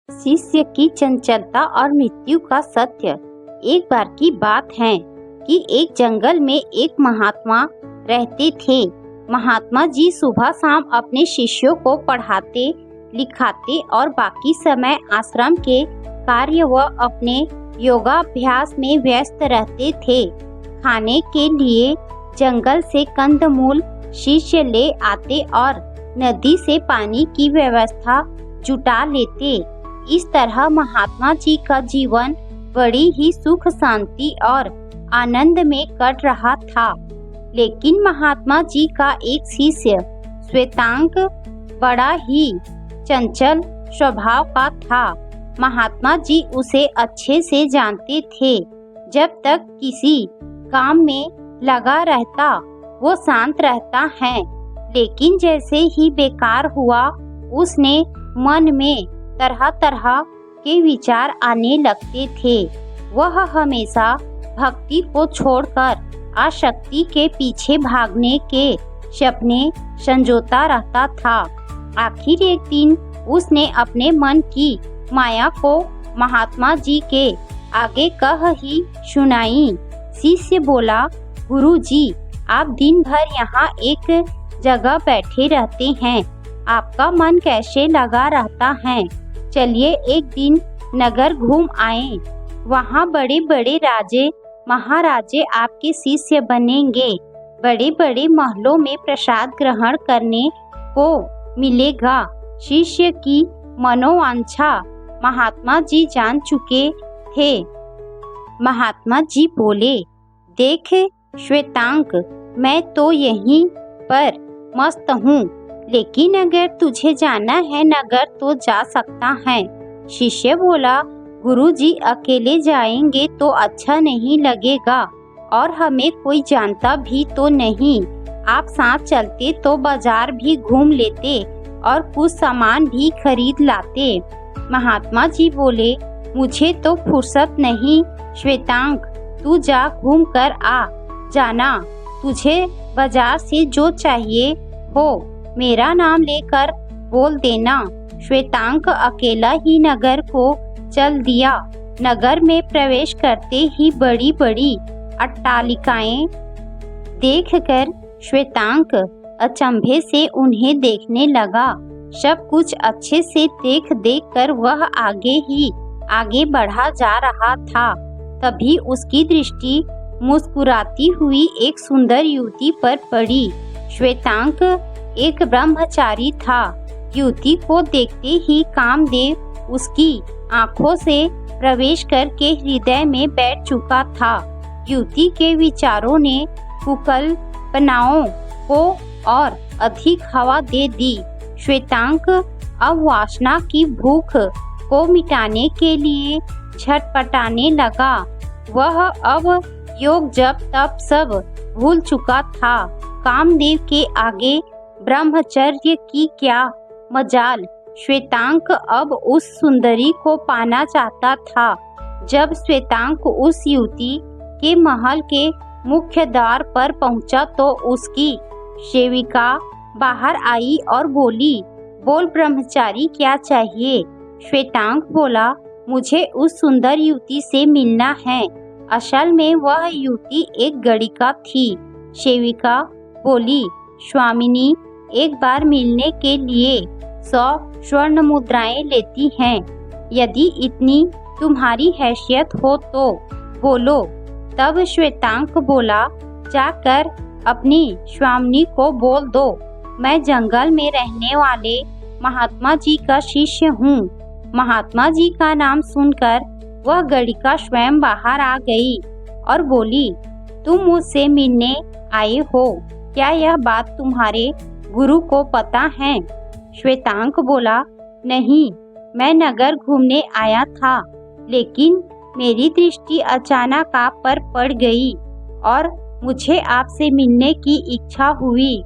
शिष्य की चंचलता और मृत्यु का सत्य। एक बार की बात है कि एक जंगल में एक महात्मा रहते थे। महात्मा जी सुबह शाम अपने शिष्यों को पढ़ाते लिखाते और बाकी समय आश्रम के कार्य व अपने योगाभ्यास में व्यस्त रहते थे। खाने के लिए जंगल से कंदमूल शिष्य ले आते और नदी से पानी की व्यवस्था जुटा लेते। इस तरह महात्मा जी का जीवन बड़ी ही सुख शांति और आनंद में कट रहा था। लेकिन महात्मा जी का एक शिष्य श्वेतांग बड़ा ही चंचल स्वभाव का था। महात्मा जी उसे अच्छे से जानते थे। जब तक किसी काम में लगा रहता वो शांत रहता है, लेकिन जैसे ही बेकार हुआ उसने मन में तरह तरह के विचार आने लगते थे। वह हमेशा भक्ति को छोड़कर आसक्ति के पीछे भागने के सपने संजोता रहता था। आखिर एक दिन उसने अपने मन की माया को महात्मा जी के आगे कह ही सुनाई। शिष्य बोला, गुरु जी, आप दिन भर यहाँ एक जगह बैठे रहते हैं, आपका मन कैसे लगा रहता है? चलिए एक दिन नगर घूम आए। वहाँ बड़े बड़े राजे महाराजे आपके शिष्य बनेंगे। बड़े बड़े महलों में प्रसाद ग्रहण करने को मिलेगा। शिष्य की मनोवांछा महात्मा जी जान चुके थे। महात्मा जी बोले, देख श्वेतांग, मैं तो यहीं पर मस्त हूँ, लेकिन अगर तुझे जाना है नगर तो जा सकता है। शिष्य बोला, गुरुजी, अकेले जाएंगे तो अच्छा नहीं लगेगा और हमें कोई जानता भी तो नहीं। आप साथ चलते तो बाजार भी घूम लेते और कुछ सामान भी खरीद लाते। महात्मा जी बोले, मुझे तो फुर्सत नहीं श्वेतांग, तू जा घूम कर आ जाना। तुझे बाजार से जो चाहिए हो मेरा नाम लेकर बोल देना। श्वेतांग अकेला ही नगर को चल दिया। नगर में प्रवेश करते ही बड़ी बड़ी अट्टालिकाएं देखकर श्वेतांग अचंभे से उन्हें देखने लगा। सब कुछ अच्छे से देख देख कर वह आगे बढ़ा जा रहा था। तभी उसकी दृष्टि मुस्कुराती हुई एक सुंदर युवती पर पड़ी। श्वेतांग एक ब्रह्मचारी था। युवती को देखते ही कामदेव उसकी आंखों से प्रवेश करके हृदय में बैठ चुका था। युवती के विचारों ने कुकल्पनाओं को और अधिक हवा दे दी। श्वेतांग अब वासना की भूख को मिटाने के लिए छटपटाने लगा। वह अब योग जप तप सब भूल चुका था। कामदेव के आगे ब्रह्मचर्य की क्या मजाल। श्वेतांग अब उस सुंदरी को पाना चाहता था। जब श्वेतांग उस युवती के महल के मुख्य द्वार पर पहुंचा तो उसकी सेविका बाहर आई और बोली, बोल ब्रह्मचारी, क्या चाहिए? श्वेतांग बोला, मुझे उस सुंदर युवती से मिलना है। असल में वह युवती एक गणिका थी। सेविका बोली, स्वामिनी एक बार मिलने के लिए 100 स्वर्ण मुद्राएं लेती हैं। यदि इतनी तुम्हारी हैसियत हो तो बोलो। तब श्वेतांग बोला, जाकर अपनी स्वामिनी को बोल दो, मैं जंगल में रहने वाले महात्मा जी का शिष्य हूँ। महात्मा जी का नाम सुनकर वह गणिका स्वयं बाहर आ गई और बोली, तुम मुझसे मिलने आए हो, क्या यह बात तुम्हारे गुरु को पता है? श्वेतांग बोला, नहीं, मैं नगर घूमने आया था, लेकिन मेरी दृष्टि अचानक आप पर पड़ गई और मुझे आपसे मिलने की इच्छा हुई।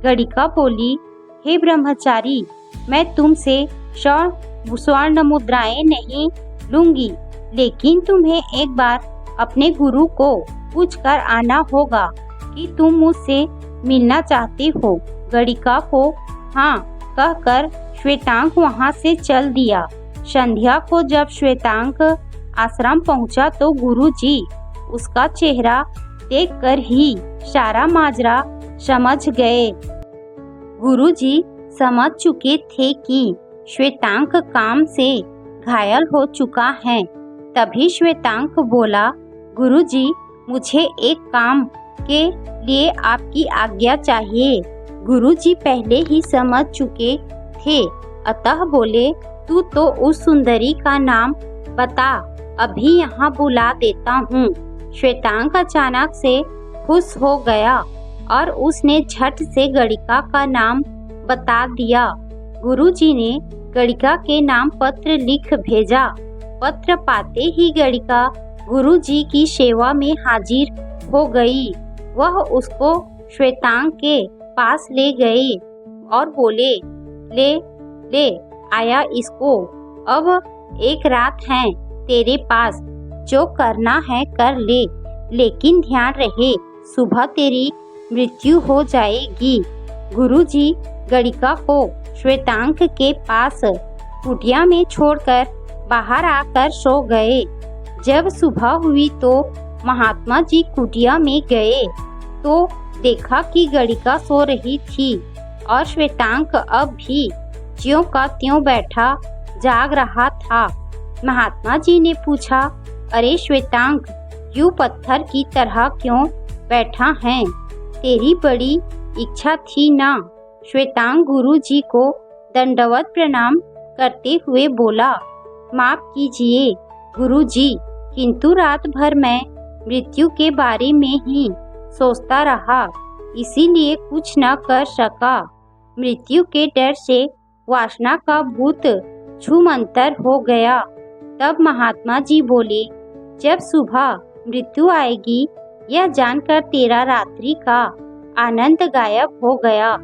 गणिका बोली, हे ब्रह्मचारी, मैं तुमसे 100 स्वर्ण मुद्राएं नहीं लूंगी, लेकिन तुम्हें एक बार अपने गुरु को पूछकर आना होगा कि तुम मुझसे मिलना चाहते हो। गणिका को हाँ कहकर श्वेतांग वहाँ से चल दिया। संध्या को जब श्वेतांक आश्रम पहुंचा तो गुरुजी उसका चेहरा देखकर ही सारा माजरा समझ गए। गुरुजी समझ चुके थे कि श्वेतांक काम से घायल हो चुका है। तभी श्वेतांक बोला, गुरुजी मुझे एक काम के लिए आपकी आज्ञा चाहिए। गुरुजी पहले ही समझ चुके थे, अतः बोले, तू तो उस सुंदरी का नाम बता, अभी यहाँ बुला देता हूँ। श्वेतांक अचानक से खुश हो गया और उसने झट से गणिका का नाम बता दिया। गुरुजी ने गणिका के नाम पत्र लिख भेजा। पत्र पाते ही गणिका गुरुजी की सेवा में हाजिर हो गई। वह उसको श्वेतांक के पास ले गए और बोले, ले ले आया इसको, अब एक रात है तेरे पास, जो करना है कर ले, लेकिन ध्यान रहे सुबह तेरी मृत्यु हो जाएगी। गुरुजी गणिका को श्वेतांक के पास कुटिया में छोड़कर बाहर आकर सो गए। जब सुबह हुई तो महात्मा जी कुटिया में गए तो देखा कि गणिका सो रही थी और श्वेतांक अब भी ज्यों का त्यों बैठा जाग रहा था। महात्मा जी ने पूछा, अरे श्वेतांक, यूं पत्थर की तरह क्यों बैठा है? तेरी बड़ी इच्छा थी ना? श्वेतांक गुरुजी को दंडवत प्रणाम करते हुए बोला, माफ कीजिए गुरुजी, किंतु रात भर मैं मृत्यु के बारे में ही सोचता रहा, इसीलिए कुछ न कर सका। मृत्यु के डर से वासना का भूत छूमंतर हो गया। तब महात्मा जी बोले, जब सुबह मृत्यु आएगी यह जानकर तेरा रात्रि का आनंद गायब हो गया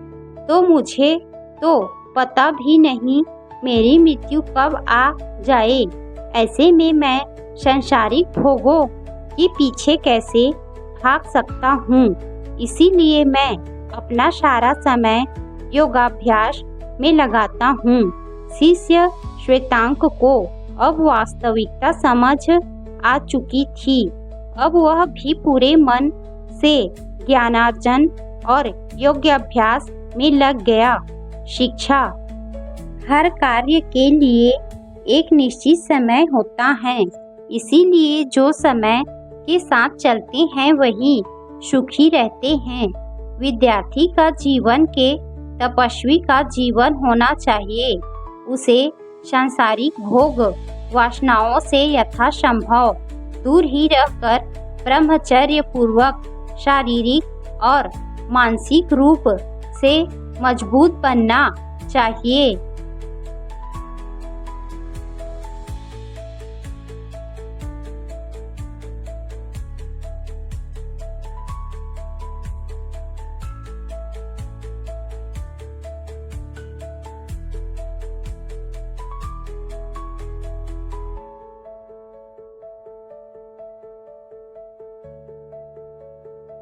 तो मुझे तो पता भी नहीं मेरी मृत्यु कब आ जाए। ऐसे में मैं संसारिक भोगों के पीछे कैसे भाग सकता हूँ? इसीलिए मैं अपना सारा समय योगाभ्यास में लगाता हूँ। शिष्य श्वेतांक को अब वास्तविकता समझ आ चुकी थी। अब वह भी पूरे मन से ज्ञानार्जन और योगाभ्यास में लग गया। शिक्षा, हर कार्य के लिए एक निश्चित समय होता है, इसीलिए जो समय के साथ चलते हैं वही सुखी रहते हैं। विद्यार्थी का जीवन के तपस्वी का जीवन होना चाहिए। उसे सांसारिक भोग वासनाओं से यथासंभव दूर ही रहकर ब्रह्मचर्य पूर्वक शारीरिक और मानसिक रूप से मजबूत बनना चाहिए।